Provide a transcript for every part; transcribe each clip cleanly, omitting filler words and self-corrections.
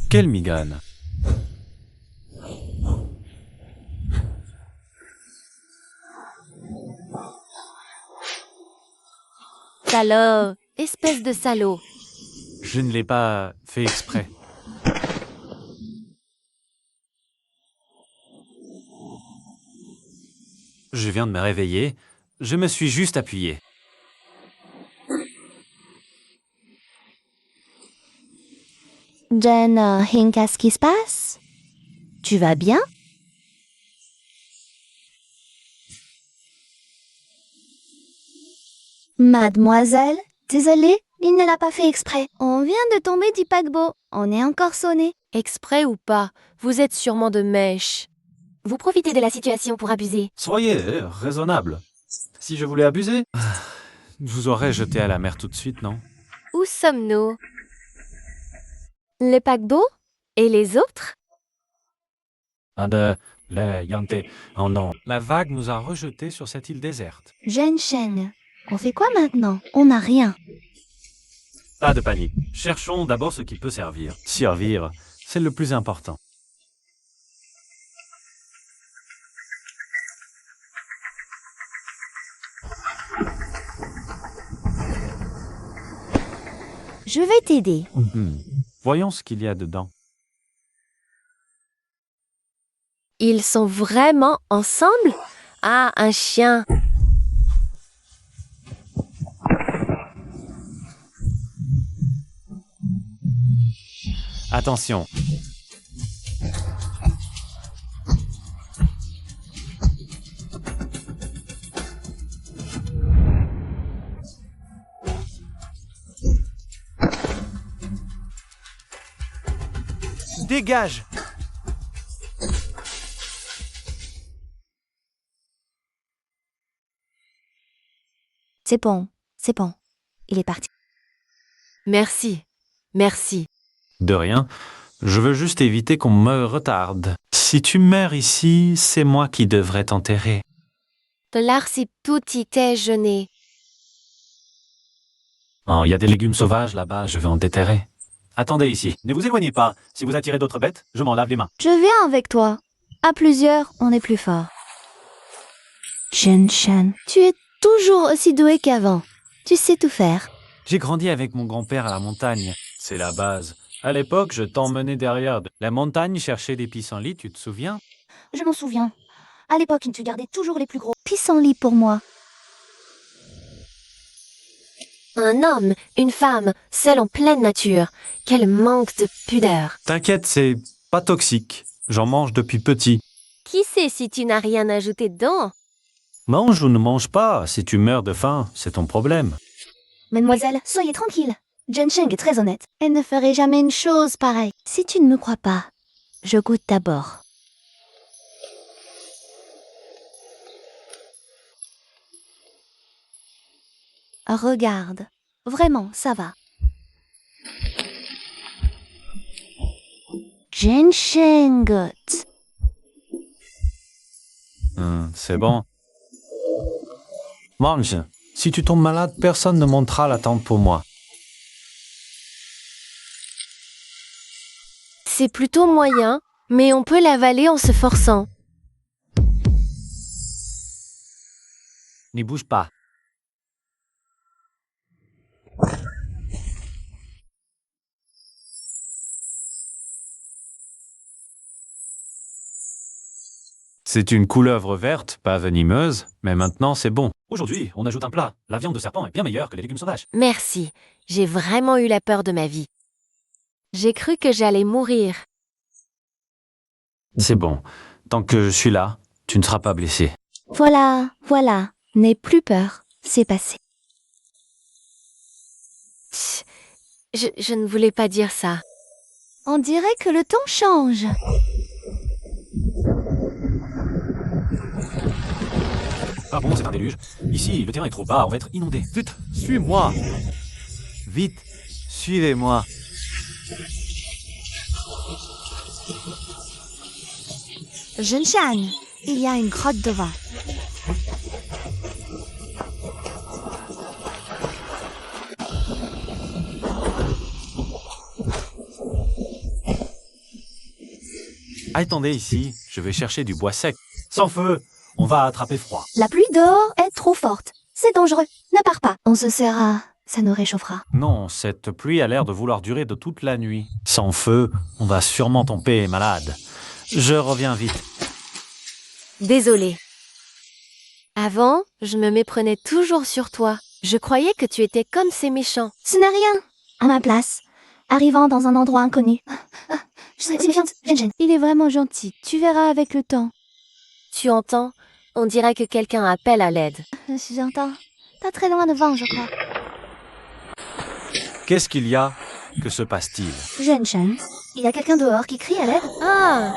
Quelle migraine? Salaud, espèce de salaud. Je ne l'ai pas fait exprès. Je viens de me réveiller. Je me suis juste appuyé. Jen, Hinka, qu'est-ce qui se passe? Tu vas bien? Mademoiselle, désolée, il ne l'a pas fait exprès. On vient de tomber du paquebot. On est encore sonné. Exprès ou pas, vous êtes sûrement de mèche. Vous profitez de la situation pour abuser. Soyez raisonnable. Si je voulais abuser, je vous aurais jeté à la mer tout de suite, non? Où sommes-nous? Le paquebot? Et les autres? Oh non. La vague nous a rejetés sur cette île déserte. Jen Shen, on fait quoi maintenant? On n'a rien. Pas de panique. Cherchons d'abord ce qui peut servir. Servir, c'est le plus important. Je vais t'aider. Voyons ce qu'il y a dedans. Ils sont vraiment ensemble? Ah, un chien. Attention. Dégage! C'est bon. Il est parti. Merci. De rien. Je veux juste éviter qu'on me retarde. Si tu meurs ici, c'est moi qui devrais t'enterrer. De l'art si petit déjeuner. Oh, il y a des légumes sauvages là-bas, je vais en déterrer. Attendez ici, ne vous éloignez pas. Si vous attirez d'autres bêtes, je m'en lave les mains. Je viens avec toi. À plusieurs, on est plus fort. Jen Shan, tu es toujours aussi doué qu'avant. Tu sais tout faire. J'ai grandi avec mon grand-père à la montagne. C'est la base. À l'époque, je t'emmenais derrière la montagne chercher des pissenlits, tu te souviens? Je m'en souviens. À l'époque, tu gardais toujours les plus gros pissenlits pour moi. Un homme, une femme, seul en pleine nature. Quel manque de pudeur. T'inquiète, c'est pas toxique. J'en mange depuis petit. Qui sait si tu n'as rien ajouté dedans? Mange ou ne mange pas, si tu meurs de faim, c'est ton problème. Mademoiselle, soyez tranquille. Jen Sheng est très honnête. Elle ne ferait jamais une chose pareille. Si tu ne me crois pas, je goûte d'abord. Regarde. Vraiment, ça va. Jen Sheng. C'est bon. Mange. Si tu tombes malade, personne ne montera la tente pour moi. C'est plutôt moyen, mais on peut l'avaler en se forçant. N'y bouge pas. C'est une couleuvre verte, pas venimeuse, mais maintenant c'est bon. Aujourd'hui, on ajoute un plat. La viande de serpent est bien meilleure que les légumes sauvages. Merci, j'ai vraiment eu la peur de ma vie. J'ai cru que j'allais mourir. C'est bon. Tant que je suis là, tu ne seras pas blessé. Voilà, n'aie plus peur, c'est passé. Je ne voulais pas dire ça. On dirait que le temps change. Ah bon, c'est un déluge. Ici, le terrain est trop bas, on va être inondé. Vite, suis-moi. Vite, suivez-moi. Jen Shan, il y a une grotte devant. Attendez ici, je vais chercher du bois sec. Sans feu, on va attraper froid. La pluie dehors est trop forte. C'est dangereux. Ne pars pas. On se serra. Ça nous réchauffera. Non, cette pluie a l'air de vouloir durer de toute la nuit. Sans feu, on va sûrement tomber malade. Je reviens vite. Désolée. Avant, je me méprenais toujours sur toi. Je croyais que tu étais comme ces méchants. Ce n'est rien. À ma place. Arrivant dans un endroit inconnu. Je suis méfiante, Jen. Il est vraiment gentil. Tu verras avec le temps. Tu entends? On dirait que quelqu'un appelle à l'aide. J'entends. Pas très loin devant, je crois. Qu'est-ce qu'il y a? Que se passe-t-il? Jen. Il y a quelqu'un dehors qui crie à l'aide. Ah!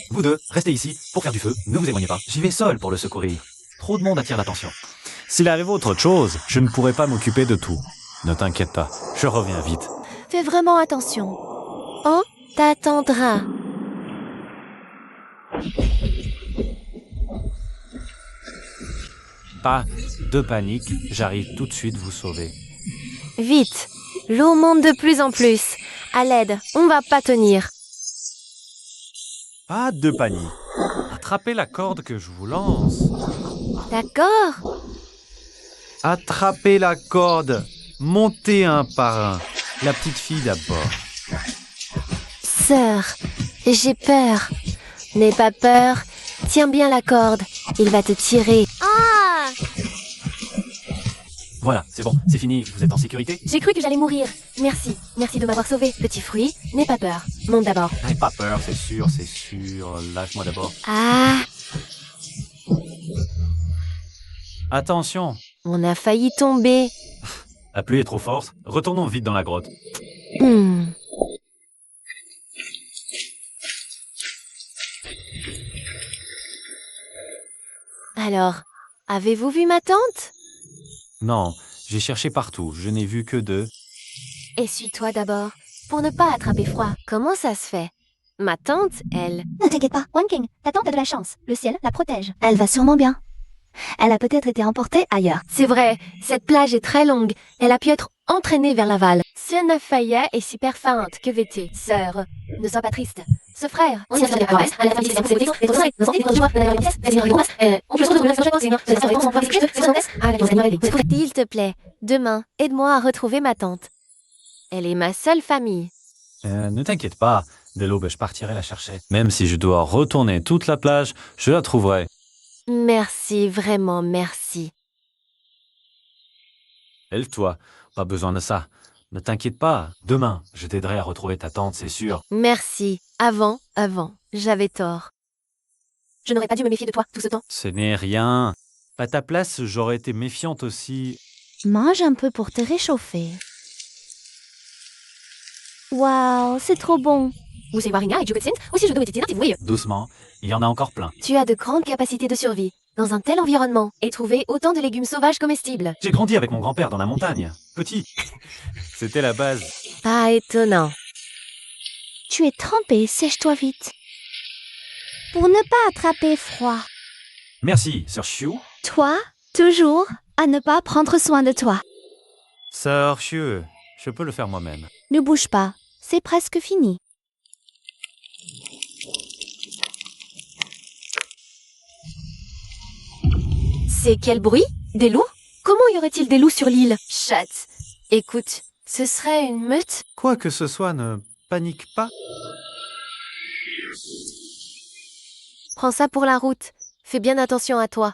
Vous deux, restez ici pour faire du feu. Ne vous éloignez pas. J'y vais seul pour le secourir. Trop de monde attire l'attention. S'il arrive autre chose, je ne pourrai pas m'occuper de tout. Ne t'inquiète pas, je reviens vite. Fais vraiment attention. On t'attendra. Pas de panique, j'arrive tout de suite vous sauver. Vite. L'eau monte de plus en plus. À l'aide, on va pas tenir. Pas de panique. Attrapez la corde que je vous lance. D'accord? Attrapez la corde. Montez un par un. La petite fille d'abord. Sœur, j'ai peur. N'aie pas peur. Tiens bien la corde. Il va te tirer. Ah! Voilà, c'est bon, c'est fini. Vous êtes en sécurité? J'ai cru que j'allais mourir. Merci. Merci de m'avoir sauvé. Petit fruit, n'aie pas peur. Monte d'abord. N'ayez pas peur, c'est sûr, c'est sûr. Lâche-moi d'abord. Ah! Attention, On a failli tomber. la pluie est trop forte. Retournons vite dans la grotte. Hmm. Alors, avez-vous vu ma tante? Non, j'ai cherché partout. Je n'ai vu que deux. Essuie-toi d'abord, pour ne pas attraper froid. Comment ça se fait? Ma tante, elle... Ne t'inquiète pas, One King, ta tante a de la chance. Le ciel la protège. Elle va sûrement bien. Elle a peut-être été emportée ailleurs. C'est vrai, cette plage est très longue. Elle a pu être entraînée vers l'aval. Ce Nafaya est super feinte. Que veux-tu? Sœur, ne sois pas triste. Ce frère... S'il te plaît, demain, aide-moi à retrouver ma tante. Elle est ma seule famille. Ne t'inquiète pas. Dès l'aube, je partirai la chercher. Même si je dois retourner toute la plage, je la trouverai. Merci, vraiment merci. Lève-toi. Pas besoin de ça. Ne t'inquiète pas. Demain, je t'aiderai à retrouver ta tante, c'est sûr. Merci. Avant, j'avais tort. Je n'aurais pas dû me méfier de toi tout ce temps. Ce n'est rien. À ta place, j'aurais été méfiante aussi. Mange un peu pour te réchauffer. Waouh, c'est trop bon. Doucement. Il y en a encore plein. Tu as de grandes capacités de survie dans un tel environnement et trouver autant de légumes sauvages comestibles. J'ai grandi avec mon grand-père dans la montagne. Petit. C'était la base. Pas étonnant. Tu es trempé, sèche-toi vite. Pour ne pas attraper froid. Merci, Sœur Chiu. Toi, toujours, à ne pas prendre soin de toi. Sœur Chiu, je peux le faire moi-même. Ne bouge pas, c'est presque fini. C'est quel bruit? Des loups? Comment y aurait-il des loups sur l'île? Chat. Écoute, ce serait une meute? Quoi que ce soit, ne panique pas. Prends ça pour la route. Fais bien attention à toi.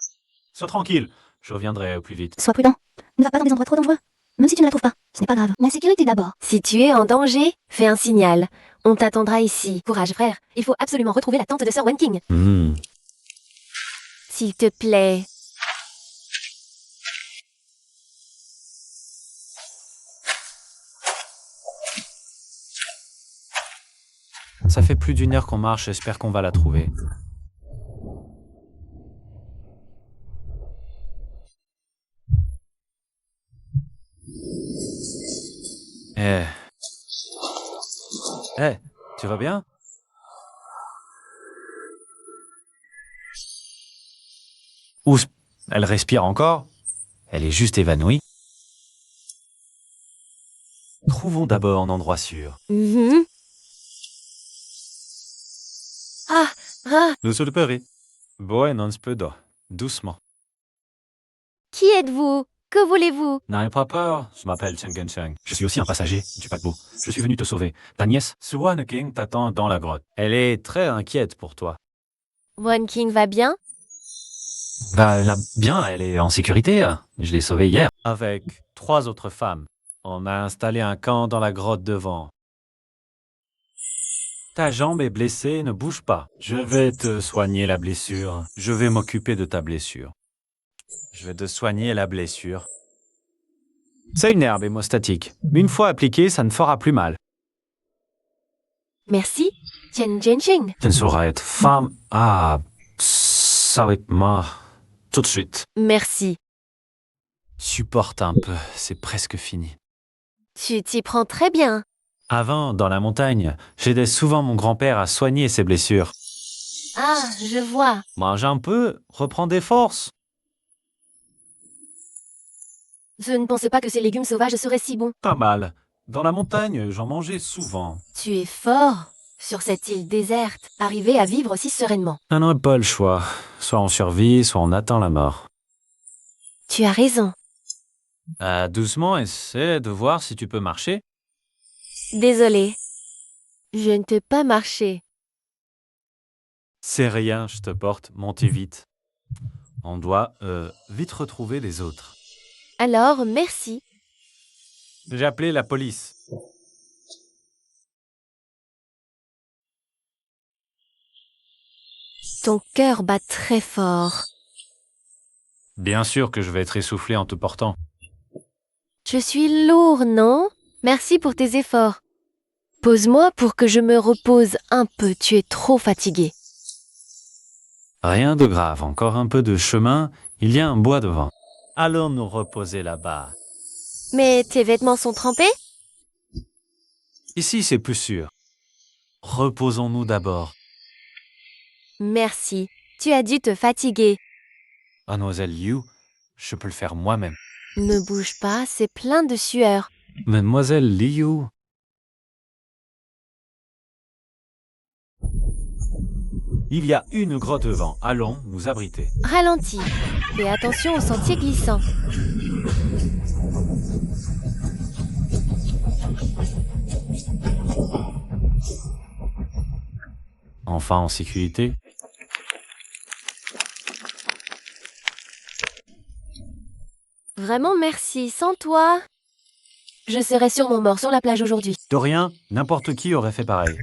Sois tranquille, je reviendrai au plus vite. Sois prudent. Ne va pas dans des endroits trop dangereux. Même si tu ne la trouves pas, ce n'est pas grave. La sécurité d'abord. Si tu es en danger, fais un signal. On t'attendra ici. Courage, frère. Il faut absolument retrouver la tante de Sir Wenking. S'il te plaît. Ça fait plus d'1 heure qu'on marche, j'espère qu'on va la trouver. Tu vas bien? Oups, elle respire encore? Elle est juste évanouie. Trouvons d'abord un endroit sûr. Mhm. Ah, Ne se leperai. Buenos pedo. Doucement. qui êtes-vous? Que voulez-vous? N'aie pas peur, je m'appelle Chen Gensheng. Je suis aussi un passager du paquebot. Je suis venu te sauver. Ta nièce, Suan King, t'attend dans la grotte. Elle est très inquiète pour toi. One King va bien? Bien, elle est en sécurité. Je l'ai sauvée hier. Avec 3 autres femmes. On a installé un camp dans la grotte devant. Ta jambe est blessée, ne bouge pas. Je vais te soigner la blessure. Je vais m'occuper de ta blessure. Je vais te soigner la blessure. C'est une herbe hémostatique. Une fois appliquée, ça ne fera plus mal. Merci, Chen Jianxing. Tu ne sauras être femme. Ça va être mort. Tout de suite. Merci. Supporte un peu, c'est presque fini. Tu t'y prends très bien. Avant, dans la montagne, j'aidais souvent mon grand-père à soigner ses blessures. Ah, je vois. Mange un peu, reprends des forces. Je ne pensais pas que ces légumes sauvages seraient si bons. Pas mal. Dans la montagne, j'en mangeais souvent. Tu es fort. Sur cette île déserte, arriver à vivre si sereinement. On n'a pas le choix. Soit on survit, soit on attend la mort. Tu as raison. Doucement, essaie de voir si tu peux marcher. Désolée. Je ne peux pas marcher. C'est rien, je te porte, montez vite. On doit vite retrouver les autres. Alors, merci. J'ai appelé la police. Ton cœur bat très fort. Bien sûr que je vais être essoufflé en te portant. Je suis lourd, non? Merci pour tes efforts. Pose-moi pour que je me repose un peu. Tu es trop fatigué. Rien de grave, encore un peu de chemin, il y a un bois devant. Allons nous reposer là-bas. Mais tes vêtements sont trempés? Ici, c'est plus sûr. Reposons-nous d'abord. Merci. Tu as dû te fatiguer. Mademoiselle Liu, je peux le faire moi-même. Ne bouge pas, c'est plein de sueur. Mademoiselle Liu. Il y a une grotte devant. Allons nous abriter. Ralentis. Fais attention aux sentiers glissants. Enfin en sécurité. Vraiment merci. Sans toi, je serais sûrement mort sur la plage aujourd'hui. De rien, n'importe qui aurait fait pareil.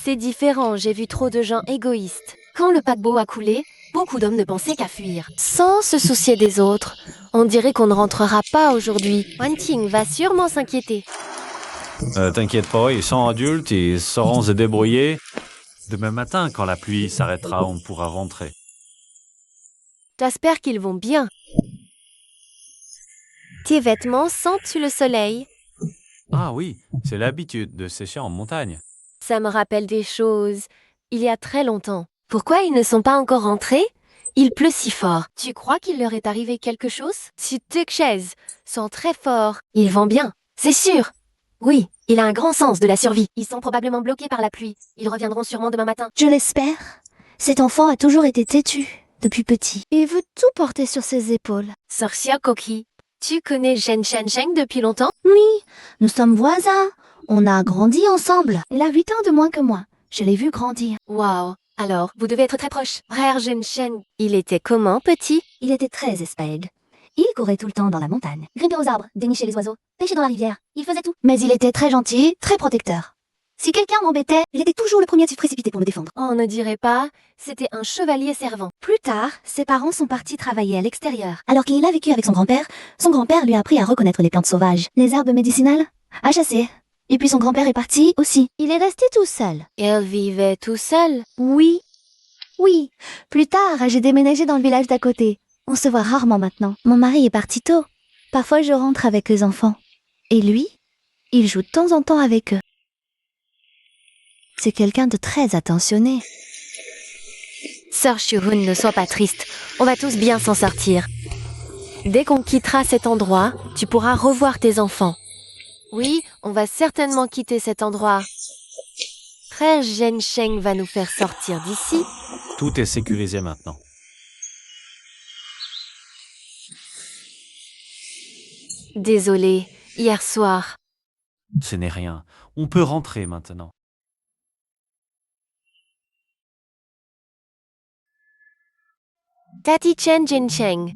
C'est différent, j'ai vu trop de gens égoïstes. Quand le paquebot a coulé, beaucoup d'hommes ne pensaient qu'à fuir. Sans se soucier des autres. On dirait qu'on ne rentrera pas aujourd'hui. Wan Ting va sûrement s'inquiéter. T'inquiète pas, ils sont adultes, ils sauront se débrouiller. Demain matin, quand la pluie s'arrêtera, on pourra rentrer. J'espère qu'ils vont bien. Tes vêtements sentent le soleil. Ah oui, c'est l'habitude de sécher en montagne. Ça me rappelle des choses. Il y a très longtemps. Pourquoi ils ne sont pas encore rentrés? Il pleut si fort. Tu crois qu'il leur est arrivé quelque chose? Si Tukchez sont très forts. Ils vont bien, c'est sûr. Oui, il a un grand sens de la survie. Ils sont probablement bloqués par la pluie. Ils reviendront sûrement demain matin. Je l'espère. Cet enfant a toujours été têtu, depuis petit. Il veut tout porter sur ses épaules. Sorcia Koki, tu connais Zhen Shensheng depuis longtemps? Oui, nous sommes voisins. On a grandi ensemble. Il a 8 ans de moins que moi. Je l'ai vu grandir. Waouh. Alors, vous devez être très proches. Frère Zhen Shen, il était comment, petit? Il était très espiègle. Il courait tout le temps dans la montagne, grimpait aux arbres, dénichait les oiseaux, pêchait dans la rivière. Il faisait tout. Mais il était très gentil, très protecteur. Si quelqu'un m'embêtait, il était toujours le premier à se précipiter pour me défendre. On ne dirait pas, c'était un chevalier servant. Plus tard, ses parents sont partis travailler à l'extérieur. Alors qu'il a vécu avec son grand-père lui a appris à reconnaître les plantes sauvages, les herbes médicinales, à chasser. Et puis son grand-père est parti aussi. Il est resté tout seul. Il vivait tout seul? Oui. Oui. Plus tard, j'ai déménagé dans le village d'à côté. On se voit rarement maintenant. Mon mari est parti tôt. Parfois, je rentre avec les enfants. Et lui, il joue de temps en temps avec eux. C'est quelqu'un de très attentionné. Sœur Shurun, ne sois pas triste. On va tous bien s'en sortir. Dès qu'on quittera cet endroit, tu pourras revoir tes enfants. Oui, on va certainement quitter cet endroit. Frère Zhensheng va nous faire sortir d'ici. Tout est sécurisé maintenant. Désolé, hier soir. Ce n'est rien. On peut rentrer maintenant. Tati Chen Zhensheng.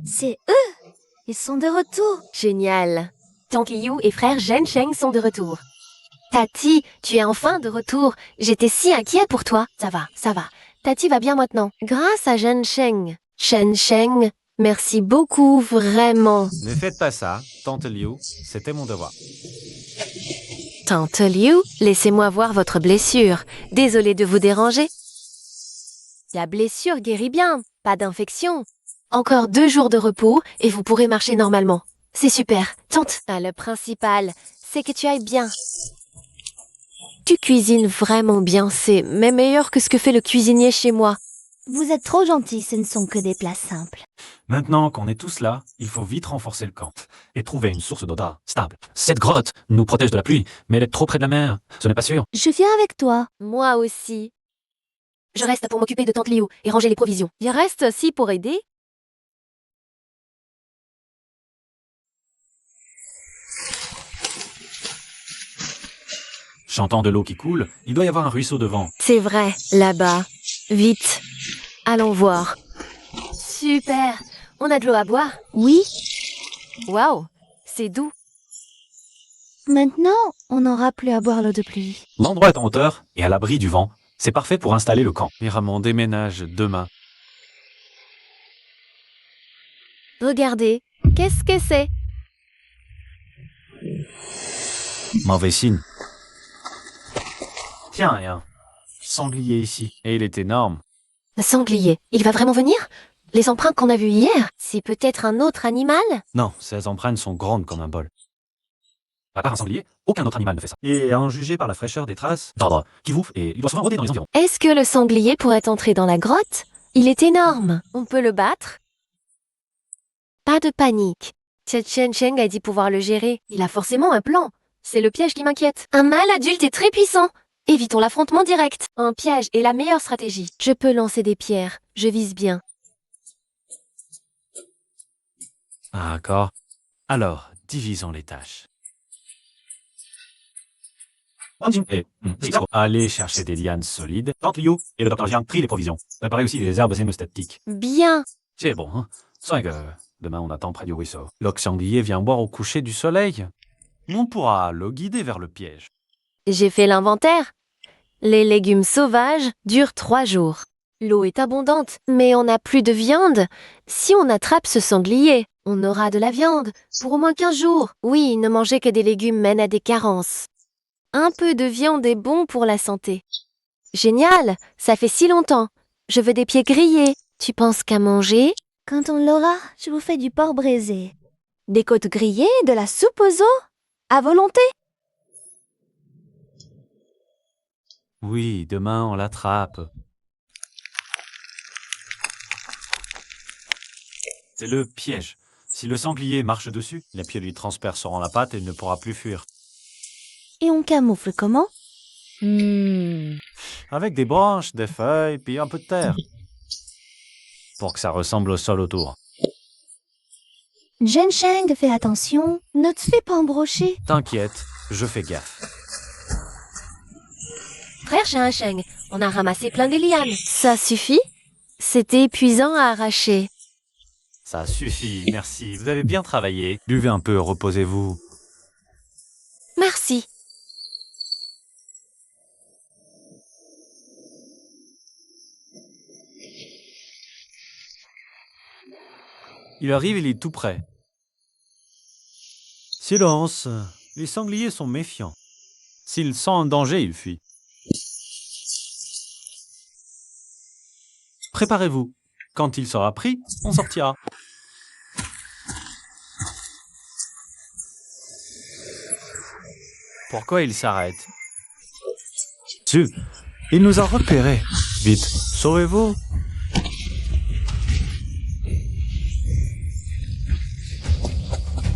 C'est eux. Ils sont de retour. Génial. Tante Liu et frère Zhensheng sont de retour. Tati, tu es enfin de retour. J'étais si inquiète pour toi. Ça va, ça va. Tati va bien maintenant. Grâce à Zhensheng. Zhensheng, merci beaucoup, vraiment. Ne faites pas ça, Tante Liu. C'était mon devoir. Tante Liu, laissez-moi voir votre blessure. Désolée de vous déranger. La blessure guérit bien, pas d'infection. Encore 2 jours de repos et vous pourrez marcher normalement. C'est super, tante. Ah, le principal, c'est que tu ailles bien. Tu cuisines vraiment bien, c'est même meilleur que ce que fait le cuisinier chez moi. Vous êtes trop gentils, ce ne sont que des plats simples. Maintenant qu'on est tous là, il faut vite renforcer le camp et trouver une source d'eau stable. Cette grotte nous protège de la pluie, mais elle est trop près de la mer. Ce n'est pas sûr. Je viens avec toi. Moi aussi. Je reste pour m'occuper de tante Liu et ranger les provisions. Il reste aussi pour aider. J'entends de l'eau qui coule, il doit y avoir un ruisseau devant. C'est vrai, là-bas. Vite. Allons voir. Super. On a de l'eau à boire. Oui. Waouh. C'est doux. Maintenant, on n'aura plus à boire l'eau de pluie. L'endroit est en hauteur et à l'abri du vent. C'est parfait pour installer le camp. Miramon déménage demain. Regardez. Qu'est-ce que c'est? Mauvais signe. Tiens, un sanglier ici. Et il est énorme. Un sanglier. Il va vraiment venir? Les empreintes qu'on a vues hier, c'est peut-être un autre animal? Non, ces empreintes sont grandes comme un bol. À part un sanglier, aucun autre animal ne fait ça. Et à en juger par la fraîcheur des traces d'ordre qui vous et il doit souvent rôder dans les environs. Est-ce que le sanglier pourrait entrer dans la grotte? Il est énorme. On peut le battre? Pas de panique. Zhensheng a dit pouvoir le gérer. Il a forcément un plan. C'est le piège qui m'inquiète. Un mâle adulte est très puissant. Évitons l'affrontement direct. Un piège est la meilleure stratégie. Je peux lancer des pierres. Je vise bien. D'accord. Alors, divisons les tâches. Allez chercher des lianes solides. Tante Liu et le docteur Jiang trient les provisions. Préparez aussi des herbes hémostatiques. Bien. C'est bon, hein? C'est vrai que demain on attend près du ruisseau. L'Oxanglier vient boire au coucher du soleil. On pourra le guider vers le piège. J'ai fait l'inventaire. Les légumes sauvages durent 3 jours. L'eau est abondante, mais on n'a plus de viande. Si on attrape ce sanglier, on aura de la viande pour au moins 15 jours. Oui, ne manger que des légumes mène à des carences. Un peu de viande est bon pour la santé. Génial, ça fait si longtemps. Je veux des pieds grillés. Tu penses qu'à manger? Quand on l'aura, je vous fais du porc braisé. Des côtes grillées? De la soupe aux os? À volonté? Oui, demain on l'attrape. C'est le piège. Si le sanglier marche dessus, les pieds lui transperceront la patte et il ne pourra plus fuir. Et on camoufle comment? Avec des branches, des feuilles, puis un peu de terre. Pour que ça ressemble au sol autour. Zhensheng, fais attention. Ne te fais pas embrocher. T'inquiète, je fais gaffe. Frère Zhensheng, on a ramassé plein de lianes. Ça suffit? C'était épuisant à arracher. Ça suffit, merci. Vous avez bien travaillé. Buvez un peu, reposez-vous. Merci. Il arrive, il est tout près. Silence. Les sangliers sont méfiants. S'ils sentent un danger, ils fuient. Préparez-vous. Quand il sera pris, on sortira. Pourquoi il s'arrête? Il nous a repérés. Vite, sauvez-vous.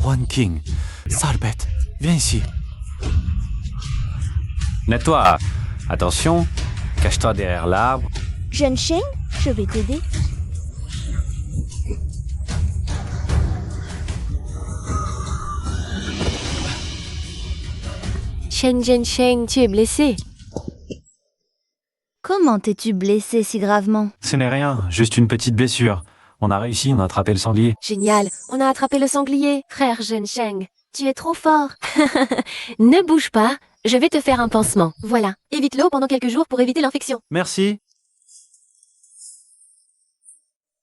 One King, sale bête. viens ici. Nettoie. Attention, cache-toi derrière l'arbre. Jeune Sheng, je vais t'aider. Shen Zhensheng, tu es blessé. Comment t'es-tu blessé si gravement? Ce n'est rien, juste une petite blessure. On a réussi, on a attrapé le sanglier. Génial, on a attrapé le sanglier. Frère Zhensheng, tu es trop fort. Ne bouge pas, je vais te faire un pansement. Voilà, évite l'eau pendant quelques jours pour éviter l'infection. Merci.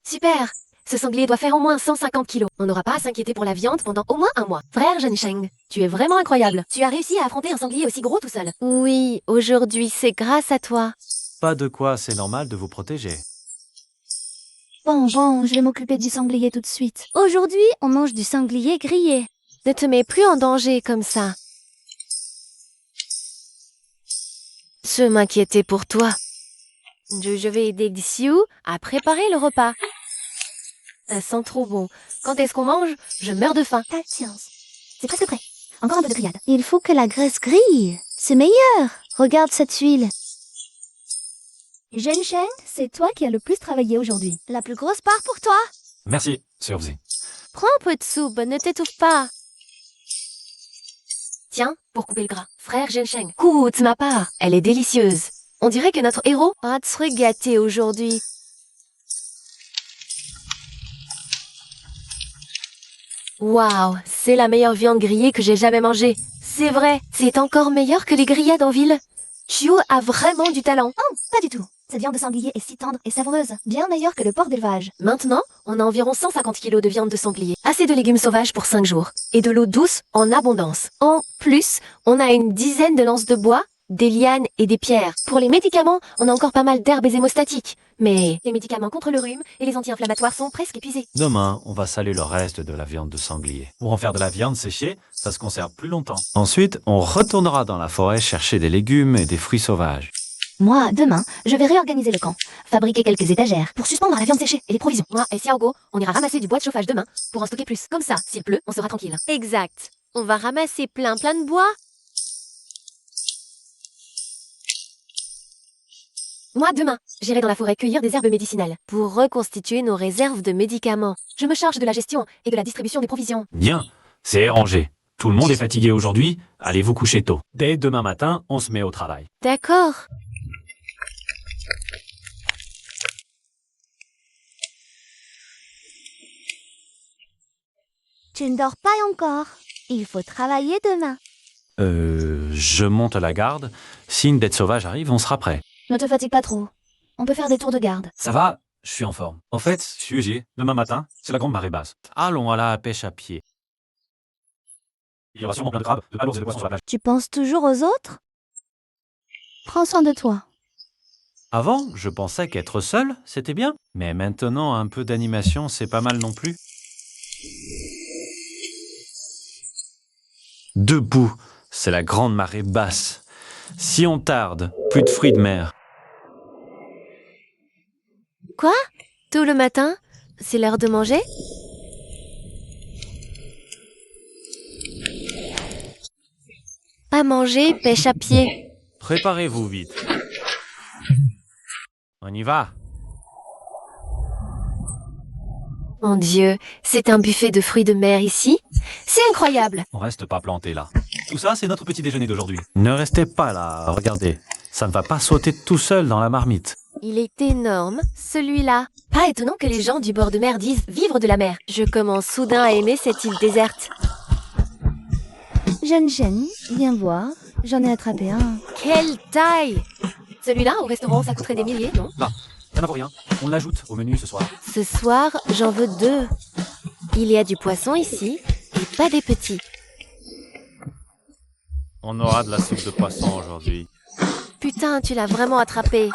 Super. Ce sanglier doit faire au moins 150 kilos. On n'aura pas à s'inquiéter pour la viande pendant au moins un mois. Frère Zhensheng, tu es vraiment incroyable. Tu as réussi à affronter un sanglier aussi gros tout seul. Oui, aujourd'hui c'est grâce à toi. Pas de quoi, c'est normal de vous protéger. Bon, je vais m'occuper du sanglier tout de suite. Aujourd'hui, on mange du sanglier grillé. Ne te mets plus en danger comme ça. Je m'inquiétais pour toi. Je vais aider Xiu à préparer le repas. Ça sent trop bon. Quand est-ce qu'on mange? Je meurs de faim. Patience. C'est presque prêt. Encore un peu de grillade. Il faut que la graisse grille. C'est meilleur. Regarde cette huile. Jeune Sheng, c'est toi qui as le plus travaillé aujourd'hui. La plus grosse part pour toi. Merci, Surzi. Prends un peu de soupe, ne t'étouffe pas. Tiens, pour couper le gras. Frère Zhensheng, coûte ma part. Elle est délicieuse. On dirait que notre héros va se gâter aujourd'hui. Waouh, c'est la meilleure viande grillée que j'ai jamais mangée. C'est vrai, c'est encore meilleur que les grillades en ville. Chiu a vraiment du talent. Oh, pas du tout. Cette viande de sanglier est si tendre et savoureuse. Bien meilleure que le porc d'élevage. Maintenant, on a environ 150 kilos de viande de sanglier. Assez de légumes sauvages pour 5 jours. Et de l'eau douce en abondance. En plus, on a une dizaine de lances de bois, des lianes et des pierres. Pour les médicaments, on a encore pas mal d'herbes et hémostatiques. Mais les médicaments contre le rhume et les anti-inflammatoires sont presque épuisés. Demain, on va saler le reste de la viande de sanglier. Pour en faire de la viande séchée, ça se conserve plus longtemps. Ensuite, on retournera dans la forêt chercher des légumes et des fruits sauvages. Moi, demain, je vais réorganiser le camp. Fabriquer quelques étagères pour suspendre la viande séchée et les provisions. Moi et Xiaogo, on ira ramasser du bois de chauffage demain pour en stocker plus. Comme ça, s'il pleut, on sera tranquille. Exact. On va ramasser plein de bois. Moi, demain, j'irai dans la forêt cueillir des herbes médicinales pour reconstituer nos réserves de médicaments. Je me charge de la gestion et de la distribution des provisions. Bien, c'est rangé. Tout le monde est fatigué aujourd'hui, allez vous coucher tôt. Dès demain matin, on se met au travail. D'accord. Tu ne dors pas encore. Il faut travailler demain. Je monte la garde. Si une bête sauvage arrive, on sera prêt. Ne te fatigue pas trop. On peut faire des tours de garde. Ça va, je suis en forme. En fait, Suzy, demain matin, c'est la grande marée basse. Allons à la pêche à pied. Il y aura sûrement plein de crabes, de palourdes et de poissons sur la plage. Tu penses toujours aux autres? Prends soin de toi. Avant, je pensais qu'être seul, c'était bien. Mais maintenant, un peu d'animation, c'est pas mal non plus. Debout, c'est la grande marée basse. Si on tarde, plus de fruits de mer. Quoi? Tôt le matin? C'est l'heure de manger? Pas manger, pêche à pied. Préparez-vous vite. On y va. Mon Dieu, c'est un buffet de fruits de mer ici? C'est incroyable! On reste pas planté là. Tout ça, c'est notre petit déjeuner d'aujourd'hui. Ne restez pas là, regardez. Ça ne va pas sauter tout seul dans la marmite. Il est énorme, celui-là. Pas étonnant que les gens du bord de mer disent vivre de la mer. Je commence soudain à aimer cette île déserte. Jeune Sheng, viens voir. J'en ai attrapé un. Quelle taille! Celui-là, au restaurant, ça coûterait des milliers, non? Là, y'en a pour rien. On l'ajoute au menu ce soir. Ce soir, j'en veux 2. Il y a du poisson ici, et pas des petits. On aura de la soupe de poisson aujourd'hui. Putain, tu l'as vraiment attrapé.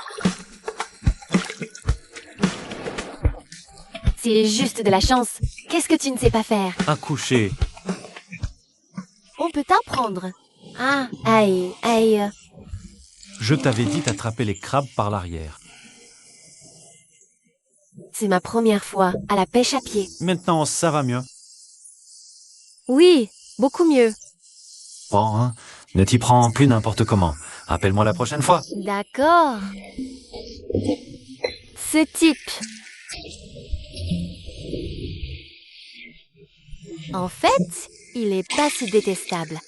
C'est juste de la chance. Qu'est-ce que tu ne sais pas faire? Accoucher. On peut t'apprendre. Ah, aïe, aïe. Je t'avais dit d'attraper les crabes par l'arrière. C'est ma première fois à la pêche à pied. Maintenant, ça va mieux. Oui, beaucoup mieux. Bon, hein, ne t'y prends plus n'importe comment. Appelle-moi la prochaine fois. D'accord. Ce type. En fait, il est pas si détestable.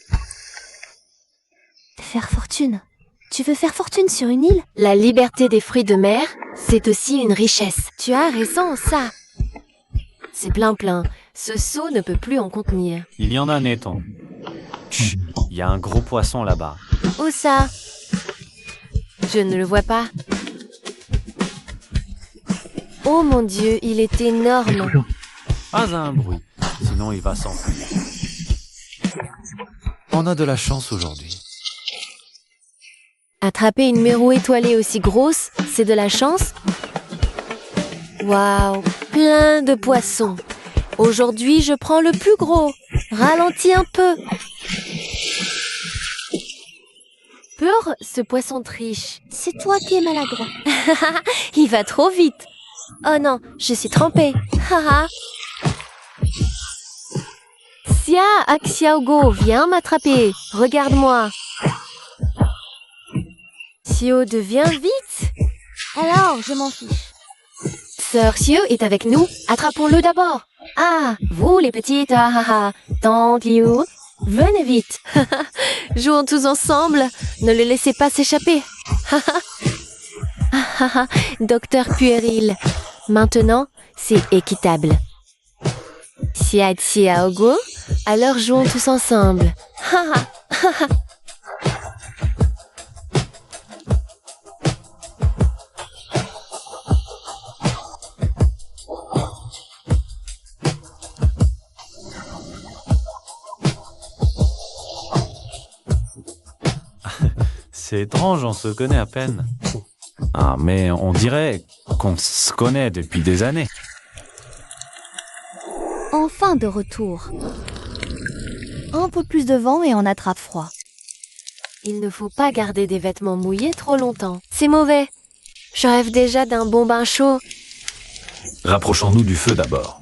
Faire fortune. Tu veux faire fortune sur une île? La liberté des fruits de mer, c'est aussi une richesse. Tu as raison, ça. C'est plein. Ce seau ne peut plus en contenir. Il y en a, Nathan. Chut, il y a un gros poisson là-bas. Où ça? Je ne le vois pas. Oh mon Dieu, il est énorme. Pas un bruit, sinon il va s'enfuir. On a de la chance aujourd'hui. Attraper une mérou étoilée aussi grosse, c'est de la chance? Waouh, plein de poissons. Aujourd'hui, je prends le plus gros. Ralentis un peu. Pur, ce poisson triche. C'est toi qui es maladroit. Il va trop vite. Oh non, je suis trempée. Haha. Sia Axiaogo, viens m'attraper. Regarde-moi. Xio, deviens vite. Alors, je m'en fiche. Sœur Xio est avec nous. Attrapons-le d'abord. Ah, vous les petites, Tante Liu, venez vite. Jouons tous ensemble. Ne le laissez pas s'échapper. Docteur puéril. Maintenant, c'est équitable. Xia Xiaogo, alors jouons tous ensemble. C'est étrange, on se connaît à peine. Ah, mais on dirait qu'on se connaît depuis des années. Enfin de retour. Un peu plus de vent et on attrape froid. Il ne faut pas garder des vêtements mouillés trop longtemps. C'est mauvais. Je rêve déjà d'un bon bain chaud. Rapprochons-nous du feu d'abord,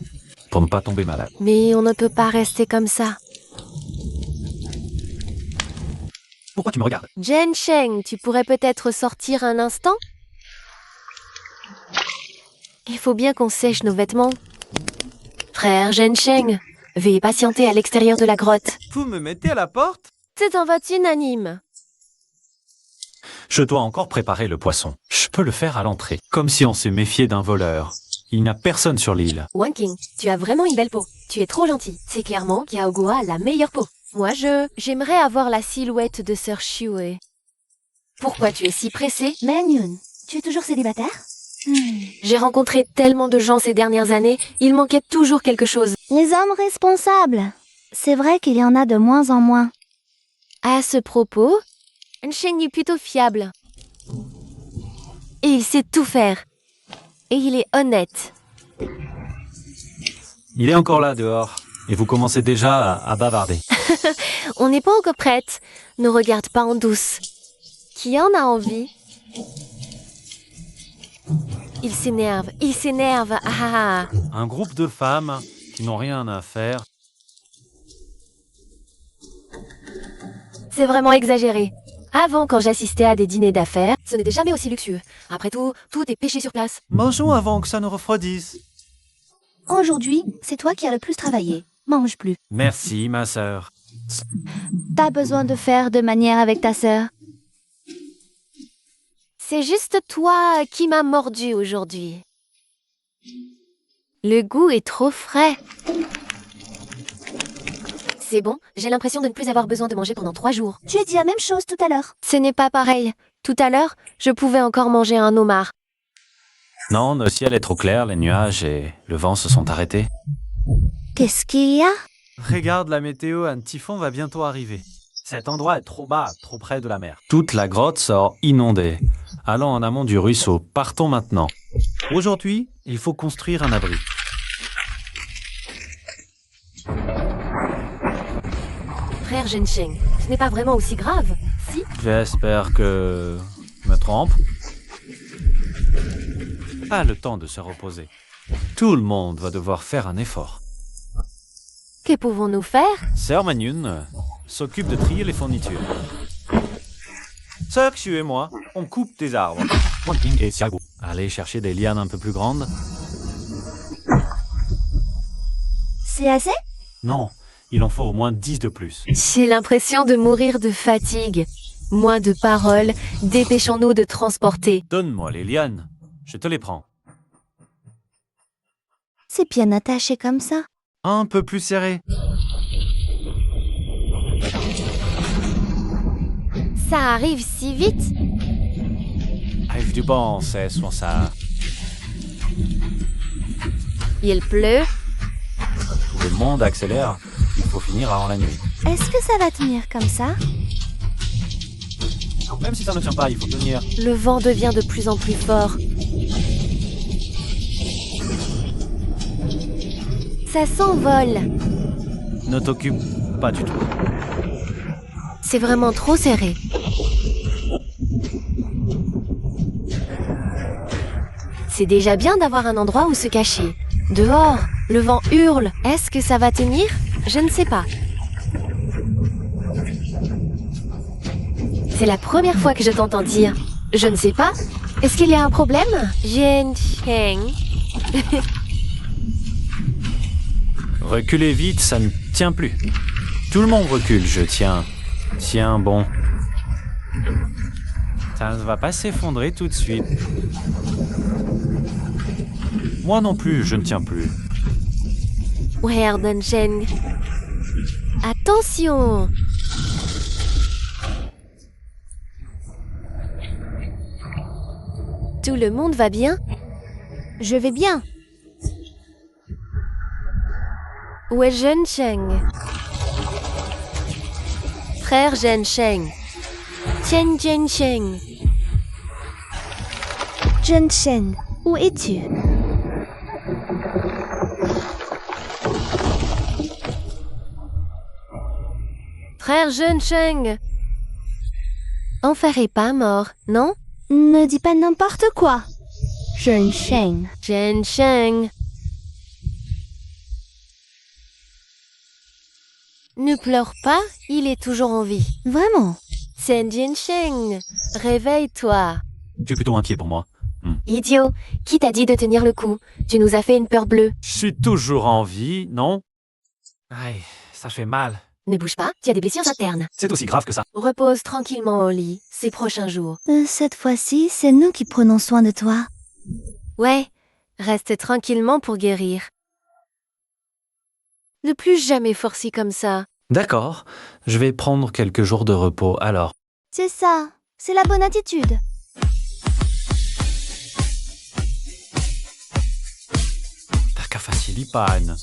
pour ne pas tomber malade. Mais on ne peut pas rester comme ça. Pourquoi tu me regardes? Jen Sheng, tu pourrais peut-être sortir un instant? Il faut bien qu'on sèche nos vêtements. Frère Jen Sheng, veuillez patienter à l'extérieur de la grotte. Vous me mettez à la porte? C'est un vote unanime. Je dois encore préparer le poisson. Je peux le faire à l'entrée, comme si on s'est méfié d'un voleur. Il n'y a personne sur l'île. Wang King, tu as vraiment une belle peau. Tu es trop gentil. C'est clairement qu'Yaogoa a la meilleure peau. Moi, j'aimerais avoir la silhouette de Sœur Shue. Pourquoi tu es si pressée? Manyun, tu es toujours célibataire? J'ai rencontré tellement de gens ces dernières années, il manquait toujours quelque chose. Les hommes responsables. C'est vrai qu'il y en a de moins en moins. À ce propos, Nsheng est plutôt fiable. Et il sait tout faire. Et il est honnête. Il est encore là dehors, et vous commencez déjà à bavarder. On n'est pas encore prête. Ne regarde pas en douce. Qui en a envie? Il s'énerve. Un groupe de femmes qui n'ont rien à faire. C'est vraiment exagéré. Avant, quand j'assistais à des dîners d'affaires, ce n'était jamais aussi luxueux. Après tout est pêché sur place. Mangeons avant que ça ne refroidisse. Aujourd'hui, c'est toi qui as le plus travaillé. Mange plus. Merci, ma sœur. T'as besoin de faire de manière avec ta sœur. C'est juste toi qui m'as mordu aujourd'hui. Le goût est trop frais. C'est bon, j'ai l'impression de ne plus avoir besoin de manger pendant 3 jours. Tu as dit la même chose tout à l'heure. Ce n'est pas pareil. Tout à l'heure, je pouvais encore manger un homard. Non, le ciel est trop clair, les nuages et le vent se sont arrêtés. Qu'est-ce qu'il y a? Regarde la météo, un typhon va bientôt arriver. Cet endroit est trop bas, trop près de la mer. Toute la grotte sort inondée. Allons en amont du ruisseau, partons maintenant. Aujourd'hui, il faut construire un abri. Frère Zhensheng, ce n'est pas vraiment aussi grave, si? J'espère que je me trompe. Pas le temps de se reposer. Tout le monde va devoir faire un effort. Que pouvons-nous faire? Sœur Manyun, s'occupe de trier les fournitures. Sokchu et moi, on coupe des arbres. Wanting et Xiaogu. Allez chercher des lianes un peu plus grandes. C'est assez? Non, il en faut au moins 10 de plus. J'ai l'impression de mourir de fatigue. Moins de paroles, dépêchons-nous de transporter. Donne-moi les lianes, je te les prends. C'est bien attaché comme ça. Un peu plus serré. Ça arrive si vite. Arrive du bon, c'est souvent ça. Il pleut. Tout le monde accélère. Il faut finir avant la nuit. Est-ce que ça va tenir comme ça? Même si ça ne tient pas, il faut tenir. Le vent devient de plus en plus fort. Ça s'envole. Ne t'occupe pas du tout. C'est vraiment trop serré. C'est déjà bien d'avoir un endroit où se cacher. Dehors, le vent hurle. Est-ce que ça va tenir? Je ne sais pas. C'est la première fois que je t'entends dire « Je ne sais pas ». Est-ce qu'il y a un problème? Jen Cheng. Reculez vite, ça ne tient plus. Tout le monde recule, je tiens. Tiens, bon. Ça ne va pas s'effondrer tout de suite. Moi non plus, je ne tiens plus. Werden Cheng. Attention! Tout le monde va bien? Je vais bien. Où est Zhen Cheng? Frère Zhen Cheng. Tian Zhen Cheng. Zhen Cheng, où es-tu? Frère Zhen Cheng. Enfer est pas mort, non? Ne dis pas n'importe quoi. Zhen Cheng. Zhen Cheng. Ne pleure pas, il est toujours en vie. Vraiment? C'est Zhen Cheng. Réveille-toi. Tu es plutôt inquiet pour moi. Idiot, qui t'a dit de tenir le coup? Tu nous as fait une peur bleue. Je suis toujours en vie, non? Aïe, ça fait mal. Ne bouge pas, tu as des blessures internes. C'est aussi grave que ça. Repose tranquillement au lit, ces prochains jours. Cette fois-ci, c'est nous qui prenons soin de toi. Ouais, reste tranquillement pour guérir. Ne plus jamais forcer comme ça. D'accord, je vais prendre quelques jours de repos alors. C'est ça. C'est la bonne attitude. Taka facilipan.